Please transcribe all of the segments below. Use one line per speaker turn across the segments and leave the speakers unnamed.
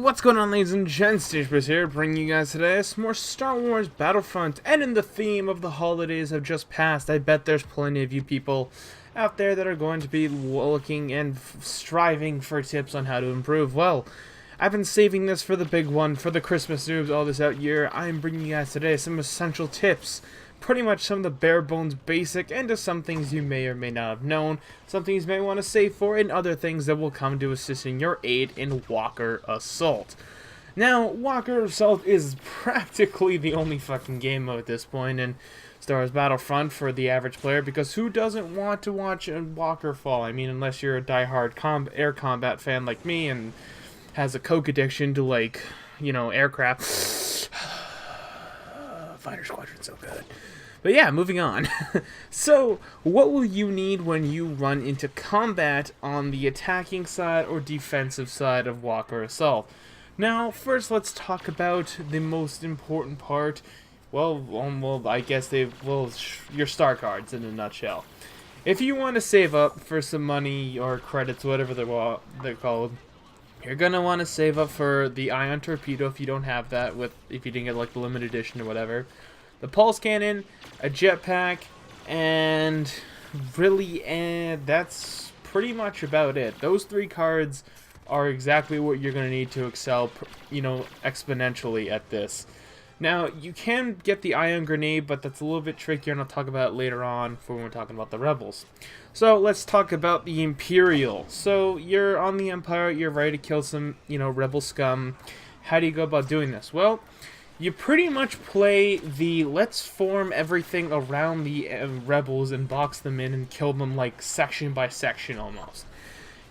What's going on, ladies and gents? Stagebers here, bringing you guys today some more Star Wars Battlefront. And in the theme of the holidays have just passed, I bet there's plenty of you people out there that are going to be looking and striving for tips on how to improve. Well, I've been saving this for the big one, for the Christmas noobs all this out year. I'm bringing you guys today some essential tips. Pretty much some of the bare bones basic, and just some things you may or may not have known, some things you may want to save for, and other things that will come to assist in your aid in Walker Assault. Now, Walker Assault is practically the only fucking game mode at this point in Star Wars Battlefront for the average player, because who doesn't want to watch a Walker fall? I mean, unless you're a diehard air combat fan like me and has a coke addiction to, like, you know, aircraft. Fighter Squadron, so good. But yeah, moving on. So, what will you need when you run into combat on the attacking side or defensive side of Walker Assault? Now, first let's talk about the most important part. Well, I guess your star cards in a nutshell. If you want to save up for some money or credits, whatever they're called, you're gonna want to save up for the Ion Torpedo if you don't have that, if you didn't get like the limited edition or whatever. The Pulse Cannon, a Jetpack, and really, that's pretty much about it. Those three cards are exactly what you're gonna need to excel, you know, exponentially at this. Now, you can get the Ion Grenade, but that's a little bit trickier, and I'll talk about it later on when we're talking about the Rebels. So, let's talk about the Imperial. So, you're on the Empire, you're ready to kill some, you know, Rebel scum. How do you go about doing this? Well, you pretty much play the let's form everything around the Rebels and box them in and kill them, like, section by section, almost.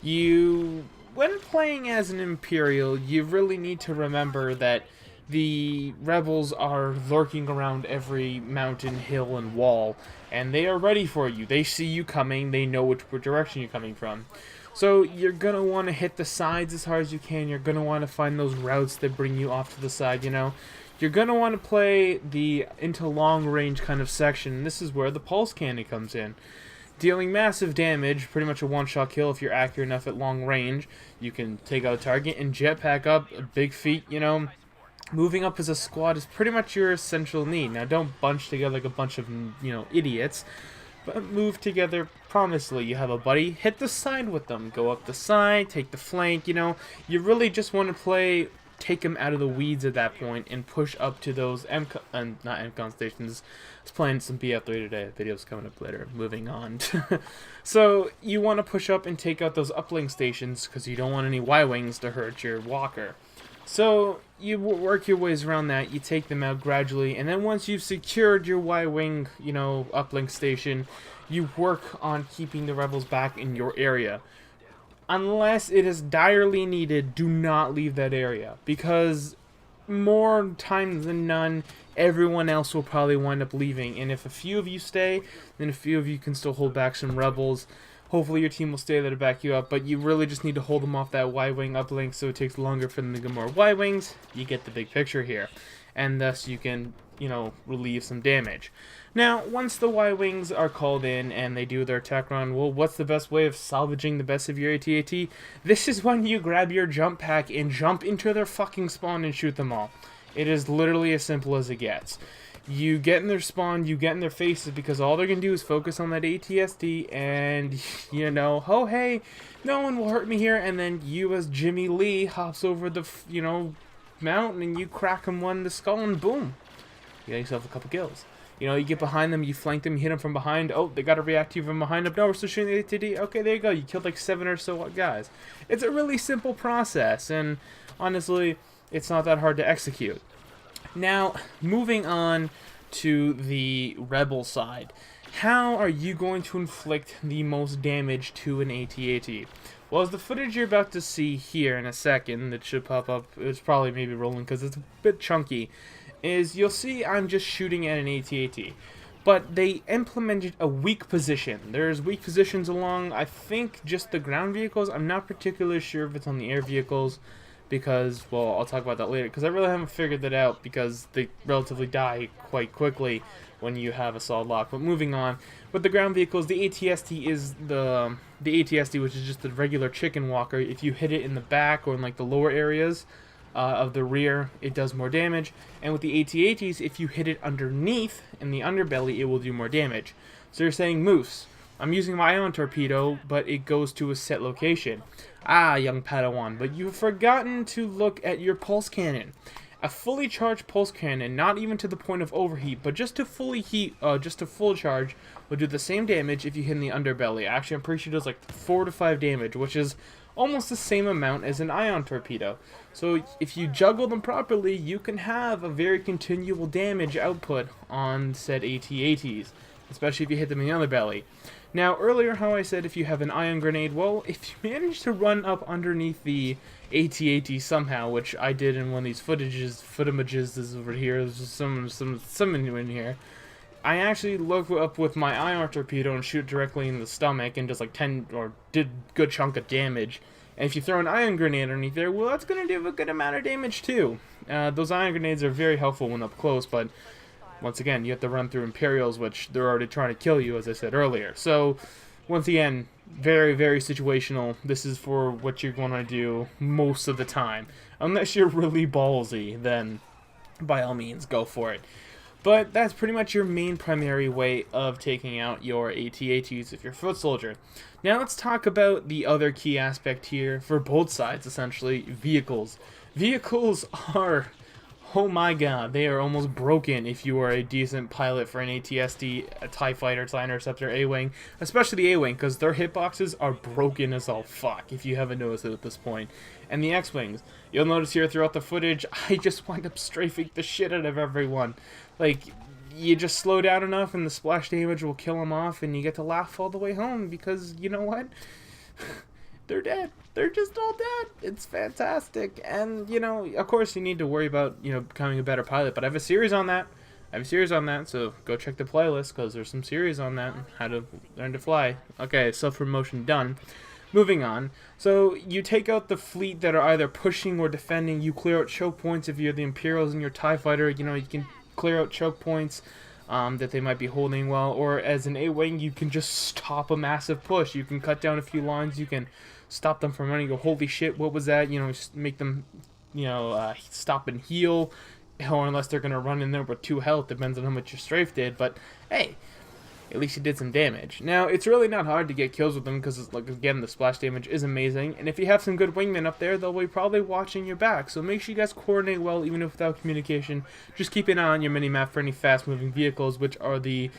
When playing as an Imperial, you really need to remember that the Rebels are lurking around every mountain, hill, and wall, and they are ready for you. They see you coming, they know which direction you're coming from. So you're going to want to hit the sides as hard as you can. You're going to want to find those routes that bring you off to the side, you know. You're going to want to play into long range kind of section. This is where the Pulse Cannon comes in. Dealing massive damage, pretty much a one-shot kill if you're accurate enough at long range. You can take out a target and jetpack up, a big feat, you know. Moving up as a squad is pretty much your essential need. Now, don't bunch together like a bunch of, you know, idiots, but move together promisely. You have a buddy, hit the side with them. Go up the side, take the flank, you know. You really just want to take them out of the weeds at that point and push up to those not MCON stations. I was playing some BF3 today. Video's coming up later. Moving on. So, you want to push up and take out those uplink stations because you don't want any Y-Wings to hurt your walker. So, you work your ways around that, you take them out gradually, and then once you've secured your Y-Wing, you know, uplink station, you work on keeping the Rebels back in your area. Unless it is direly needed, do not leave that area, because more times than none, everyone else will probably wind up leaving, and if a few of you stay, then a few of you can still hold back some Rebels. Hopefully your team will stay there to back you up, but you really just need to hold them off that Y-Wing uplink so it takes longer for them to get more Y-Wings. You get the big picture here. And thus you can, you know, relieve some damage. Now, once the Y-Wings are called in and they do their attack run, well, what's the best way of salvaging the best of your AT-AT? This is when you grab your jump pack and jump into their fucking spawn and shoot them all. It is literally as simple as it gets. You get in their spawn, you get in their faces, because all they're going to do is focus on that ATSD, and, you know, oh, hey, no one will hurt me here, and then you as Jimmy Lee hops over the, you know, mountain, and you crack him one in the skull, and boom, you got yourself a couple kills. You know, you get behind them, you flank them, you hit them from behind, oh, they got to react to you from behind, no, we're still shooting the ATD, okay, there you go, you killed like 7 or so guys. It's a really simple process, and honestly, it's not that hard to execute. Now, moving on to the Rebel side. How are you going to inflict the most damage to an AT-AT? Well, as the footage you're about to see here in a second, that should pop up, it's probably maybe rolling because it's a bit chunky, is you'll see I'm just shooting at an AT-AT. But they implemented a weak position. There's weak positions along, I think, just the ground vehicles. I'm not particularly sure if it's on the air vehicles, because, well, I'll talk about that later, because I really haven't figured that out, because they relatively die quite quickly when you have a solid lock. But moving on, with the ground vehicles, the ATST is the ATST, which is just the regular chicken walker. If you hit it in the back or in, like, the lower areas of the rear, it does more damage. And with the AT-ATs, if you hit it underneath in the underbelly, it will do more damage. So you're saying, Moose, I'm using my ion torpedo, but it goes to a set location. Ah, young Padawan, but you've forgotten to look at your pulse cannon. A fully charged pulse cannon, not even to the point of overheat, but just to fully heat, just to full charge, will do the same damage if you hit in the underbelly. Actually, I'm pretty sure it does like 4 to 5 damage, which is almost the same amount as an ion torpedo. So if you juggle them properly, you can have a very continual damage output on said AT-ATs, especially if you hit them in the underbelly. Now, earlier how I said if you have an ion grenade, well, if you manage to run up underneath the AT-AT somehow, which I did in one of these footages is over here, there's just some in here, I actually looked up with my ion torpedo and shoot directly in the stomach and just like 10, or did a good chunk of damage. And if you throw an ion grenade underneath there, well, that's going to do a good amount of damage too. Those ion grenades are very helpful when up close, but once again, you have to run through Imperials, which they're already trying to kill you, as I said earlier. So, once again, very, very situational. This is for what you're going to do most of the time. Unless you're really ballsy, then by all means, go for it. But that's pretty much your main primary way of taking out your AT-ATs if you're a foot soldier. Now let's talk about the other key aspect here for both sides, essentially, vehicles. Vehicles are... oh my god, they are almost broken if you are a decent pilot for an AT-ST, a TIE Fighter, TIE Interceptor, A-Wing, especially the A-Wing, because their hitboxes are broken as all fuck, if you haven't noticed it at this point. And the X-Wings, you'll notice here throughout the footage, I just wind up strafing the shit out of everyone. Like, you just slow down enough and the splash damage will kill them off, and you get to laugh all the way home, because, you know what? They're dead. They're just all dead. It's fantastic. And, you know, of course you need to worry about, you know, becoming a better pilot. But I have a series on that. So go check the playlist, because there's some series on that. How to learn to fly. Okay, self-promotion done. Moving on. So you take out the fleet that are either pushing or defending. You clear out choke points. If you're the Imperials and your TIE Fighter, you know, you can clear out choke points that they might be holding well. Or as an A-Wing, you can just stop a massive push. You can cut down a few lines. You can stop them from running. Go, holy shit, what was that? You know, just make them, you know, stop and heal, or unless they're gonna run in there with 2 health, depends on how much your strafe did. But hey, at least you did some damage. Now it's really not hard to get kills with them, because like, again, the splash damage is amazing, and if you have some good wingmen up there, they'll be probably watching your back. So make sure you guys coordinate well, even if without communication. Just keep an eye on your mini-map for any fast-moving vehicles, which are the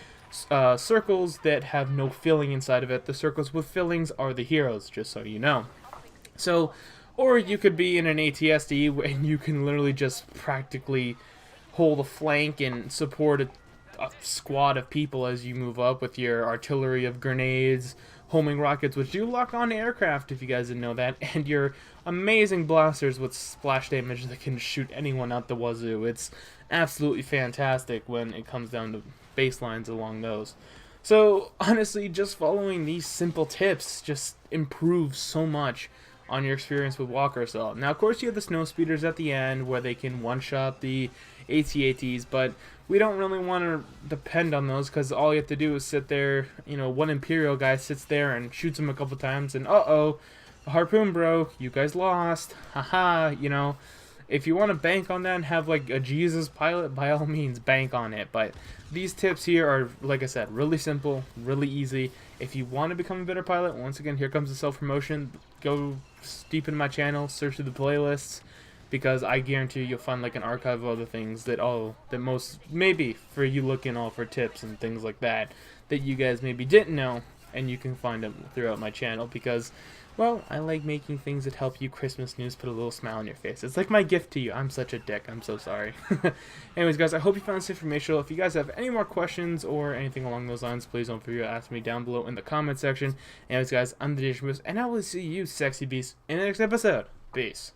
circles that have no filling inside of it. The circles with fillings are the heroes, just so you know. So, or you could be in an AT-ST and you can literally just practically hold a flank and support a squad of people as you move up with your artillery of grenades, homing rockets, which do lock on aircraft, if you guys didn't know that, and your amazing blasters with splash damage that can shoot anyone out the wazoo. It's absolutely fantastic when it comes down to baselines along those. So honestly, just following these simple tips just improves so much on your experience with Walker Assault. Now, of course, you have the snow speeders at the end where they can one-shot the AT-ATs, but we don't really want to depend on those, because all you have to do is sit there, you know, one Imperial guy sits there and shoots him a couple times, and uh-oh, the harpoon broke, you guys lost, haha, you know. If you want to bank on that and have like a Jesus pilot, by all means, bank on it. But these tips here are, like I said, really simple, really easy. If you want to become a better pilot, once again, here comes the self-promotion. Go deep into my channel, search through the playlists, because I guarantee you'll find like an archive of other things that most, maybe for you looking all for tips and things like that you guys maybe didn't know, and you can find them throughout my channel, because, well, I like making things that help you Christmas news put a little smile on your face. It's like my gift to you. I'm such a dick. I'm so sorry. Anyways, guys, I hope you found this informational. If you guys have any more questions or anything along those lines, please don't forget to ask me down below in the comment section. Anyways, guys, I'm the Dish Moose, and I will see you, sexy beasts, in the next episode. Peace.